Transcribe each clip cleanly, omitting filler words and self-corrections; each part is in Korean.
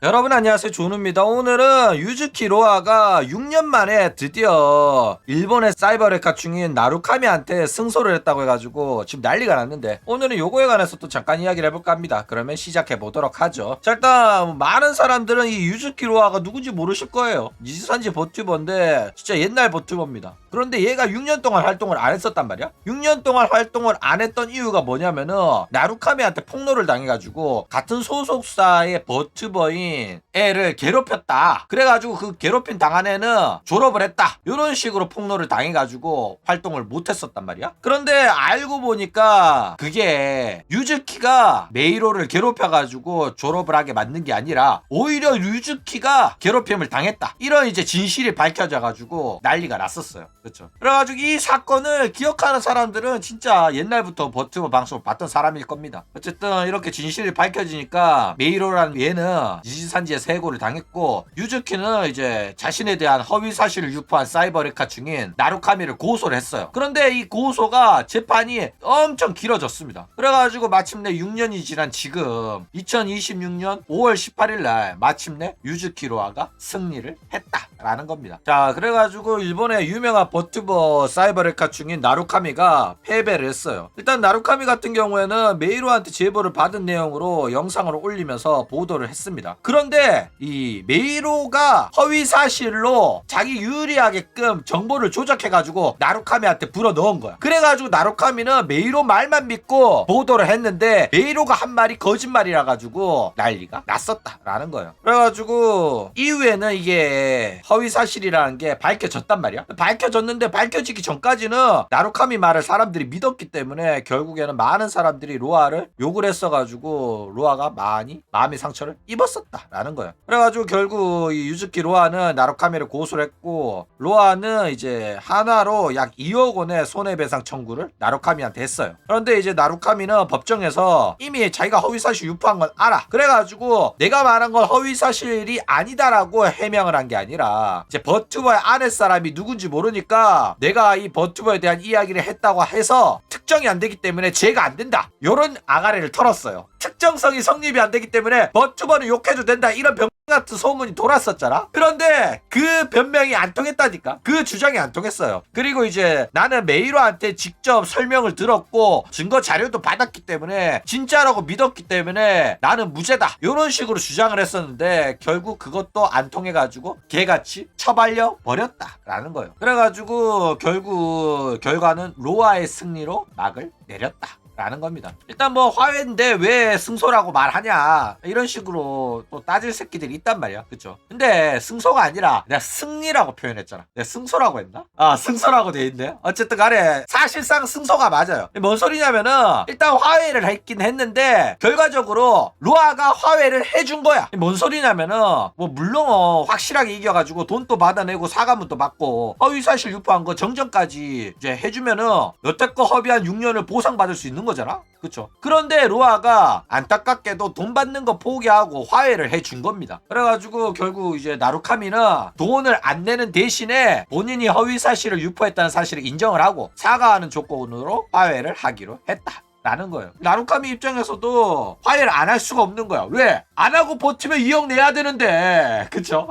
여러분 안녕하세요, 준우입니다. 오늘은 유즈키 로아가 6년 만에 드디어 일본의 사이버레카 중인 나루카미한테 승소를 했다고 해가지고 지금 난리가 났는데, 오늘은 요거에 관해서 또 잠깐 이야기를 해볼까 합니다. 그러면 시작해보도록 하죠. 자, 일단 많은 사람들은 이 유즈키 로아가 누군지 모르실 거예요. 니지산지 버튜버인데 진짜 옛날 버튜버입니다. 그런데 얘가 6년 동안 활동을 안 했었단 말이야. 6년 동안 활동을 안 했던 이유가 뭐냐면은 나루카미한테 폭로를 당해가지고 같은 소속사의 버튜버인 애를 괴롭혔다. 그래가지고 그 괴롭힌 당한 애는 졸업을 했다. 이런 식으로 폭로를 당해가지고 활동을 못했었단 말이야. 그런데 알고 보니까 그게 유즈키가 메이로를 괴롭혀가지고 졸업을 하게 만든 게 아니라 오히려 유즈키가 괴롭힘을 당했다. 이런 이제 진실이 밝혀져가지고 난리가 났었어요. 그렇죠. 그래가지고 이 사건을 기억하는 사람들은 진짜 옛날부터 버튜버 방송을 봤던 사람일 겁니다. 어쨌든 이렇게 진실이 밝혀지니까 메이로라는 얘는 지지산지에서 해고를 당했고, 유즈키는 이제 자신에 대한 허위 사실을 유포한 사이버레카 중인 나루카미를 고소를 했어요. 그런데 이 고소가 재판이 엄청 길어졌습니다. 그래가지고 마침내 6년이 지난 지금 2026년 5월 18일 날 마침내 유즈키 로아가 승리를 했다라는 겁니다. 자, 그래가지고 일본의 유명한 버튜버 사이버레카 중인 나루카미가 패배를 했어요. 일단 나루카미 같은 경우에는 메이로한테 제보를 받은 내용으로 영상을 올리면서 보도를 했습니다. 그런데 이 메이로가 허위 사실로 자기 유리하게끔 정보를 조작해가지고 나루카미한테 불어 넣은 거야. 그래가지고 나루카미는 메이로 말만 믿고 보도를 했는데 메이로가 한 말이 거짓말이라 가지고 난리가 났었다라는 거예요. 그래가지고 이후에는 이게 허위 사실이라는 게 밝혀졌단 말이야. 밝혀졌는데 밝혀지기 전까지는 나루카미 말을 사람들이 믿었기 때문에 결국에는 많은 사람들이 로아를 욕을 했어가지고 로아가 많이 마음의 상처를 입었었다라는 거예요. 그래가지고 결국 이 유즈키 로아는 나루카미를 고소를 했고, 로아는 이제 하나로 약 2억 원의 손해배상 청구를 나루카미한테 했어요. 그런데 이제 나루카미는 법정에서 이미 자기가 허위사실 유포한 건 알아. 그래가지고 내가 말한 건 허위사실이 아니다라고 해명을 한 게 아니라, 이제 버튜버의 아내 사람이 누군지 모르니까 내가 이 버튜버에 대한 이야기를 했다고 해서 특정이 안 되기 때문에 죄가 안 된다, 요런 아가리를 털었어요. 특정성이 성립이 안 되기 때문에 버튜버는 욕해도 된다, 이런 병 같은 소문이 돌았었잖아. 그런데 그 변명이 안 통했다니까. 그 주장이 안 통했어요. 그리고 이제 나는 메이로한테 직접 설명을 들었고 증거 자료도 받았기 때문에 진짜라고 믿었기 때문에 나는 무죄다, 이런 식으로 주장을 했었는데 결국 그것도 안 통해가지고 개같이 처발려 버렸다라는 거예요. 그래가지고 결국 결과는 로아의 승리로 막을 내렸다 라는 겁니다. 일단 뭐 화해인데 왜 승소라고 말하냐, 이런 식으로 또 따질 새끼들이 있단 말이야. 그쵸? 근데 승소가 아니라 내가 승리라고 표현했잖아. 내가 승소라고 했나? 아, 승소라고 돼 있네. 어쨌든 간에 사실상 승소가 맞아요. 뭔 소리냐면은 일단 화해를 했긴 했는데 결과적으로 로아가 화해를 해준 거야. 뭔 소리냐면은 뭐 물론 확실하게 이겨가지고 돈도 받아내고 사과문도 받고 허위사실 유포한 거 정정까지 이제 해주면은 여태껏 허비한 6년을 보상받을 수 있는 거잖아. 그쵸? 그런데 로아가 안타깝게도 돈 받는 거 포기하고 화해를 해준 겁니다. 그래가지고 결국 이제 나루카미는 돈을 안 내는 대신에 본인이 허위 사실을 유포했다는 사실을 인정을 하고 사과하는 조건으로 화해를 하기로 했다 라는 거예요. 나루카미 입장에서도 화해를 안 할 수가 없는 거야. 왜? 안 하고 버티면 2억 내야 되는데. 그쵸?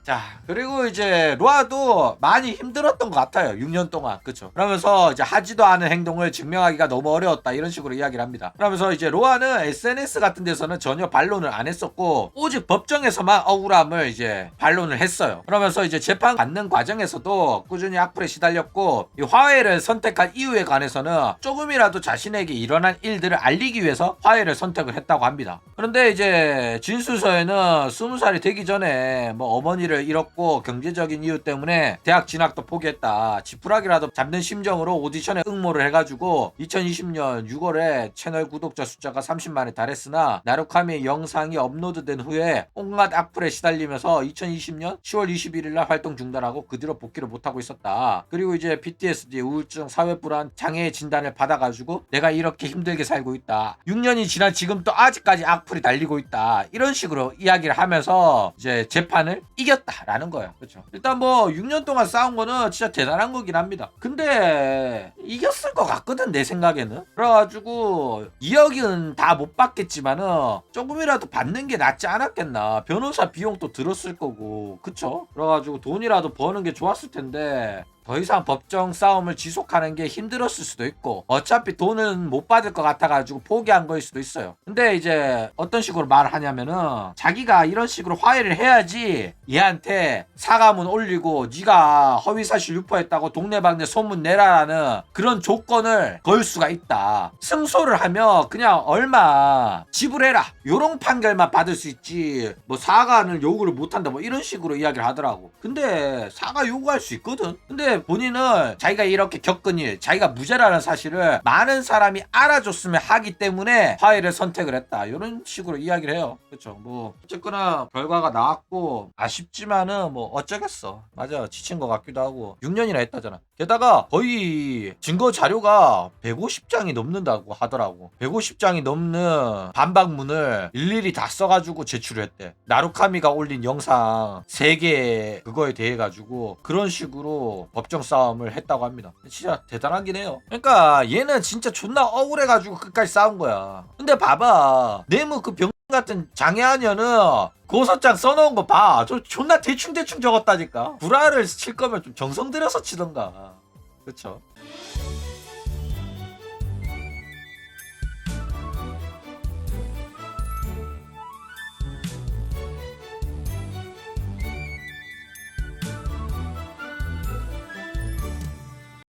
자, 그리고 이제 로아도 많이 힘들었던 것 같아요. 6년 동안. 그쵸? 그러면서 이제 하지도 않은 행동을 증명하기가 너무 어려웠다, 이런 식으로 이야기를 합니다. 그러면서 이제 로아는 SNS 같은 데서는 전혀 반론을 안 했었고 오직 법정에서만 억울함을 이제 반론을 했어요. 그러면서 이제 재판 받는 과정에서도 꾸준히 악플에 시달렸고, 이 화해를 선택한 이유에 관해서는 조금이라도 자신에게 일어난 일들을 알리기 위해서 화해를 선택을 했다고 합니다. 그런데 이제 진술서에는 20살이 되기 전에 뭐 어머니를 잃었고 경제적인 이유 때문에 대학 진학도 포기했다, 지푸라기라도 잡는 심정으로 오디션에 응모를 해가지고 2020년 6월에 채널 구독자 숫자가 30만에 달했으나 나루카미의 영상이 업로드된 후에 온갖 악플에 시달리면서 2020년 10월 21일날 활동 중단하고 그 뒤로 복귀를 못하고 있었다. 그리고 이제 PTSD, 우울증, 사회불안, 장애 진단을 받아가지고 내가 이렇게 힘들게 살고 있다, 6년이 지난 지금 또 아직까지 악플이 달리고 있다, 이런 식으로 이야기를 하면서 이제 재판을 이겼다 이겼다라는 거예요. 그렇죠. 일단 뭐 6년 동안 싸운 거는 진짜 대단한 거긴 합니다. 근데 이겼을 것 같거든 내 생각에는. 그래가지고 2억은 다 못 받겠지만은 조금이라도 받는 게 낫지 않았겠나. 변호사 비용도 들었을 거고 그쵸? 그래가지고 돈이라도 버는 게 좋았을 텐데 더 이상 법정 싸움을 지속하는 게 힘들었을 수도 있고 어차피 돈은 못 받을 것 같아가지고 포기한 거일 수도 있어요. 근데 이제 어떤 식으로 말을 하냐면은 자기가 이런 식으로 화해를 해야지 얘한테 사과문 올리고 네가 허위사실 유포했다고 동네방네 소문 내라라는 그런 조건을 걸 수가 있다. 승소를 하면 그냥 얼마 지불해라 요런 판결만 받을 수 있지 뭐 사과는 요구를 못한다 뭐 이런 식으로 이야기를 하더라고. 근데 사과 요구할 수 있거든. 근데 본인은 자기가 이렇게 겪은 일, 자기가 무죄라는 사실을 많은 사람이 알아줬으면 하기 때문에 화해를 선택을 했다. 이런 식으로 이야기를 해요. 그렇죠. 뭐 어쨌거나 결과가 나왔고 아쉽지만은 뭐 어쩌겠어. 맞아. 지친 것 같기도 하고 6년이나 했다잖아. 게다가 거의 증거 자료가 150장이 넘는다고 하더라고. 150장이 넘는 반박문을 일일이 다 써가지고 제출을 했대. 나루카미가 올린 영상 3개 그거에 대해 가지고 그런 식으로 법정 싸움을 했다고 합니다. 진짜 대단하긴 해요. 그러니까 얘는 진짜 존나 억울해가지고 끝까지 싸운 거야. 근데 봐봐 내무 그 병 같은 장애하녀는 고소장 써놓은 거 봐. 저 존나 대충 적었다니까. 구라를 칠 거면 좀 정성 들여서 치던가. 그쵸?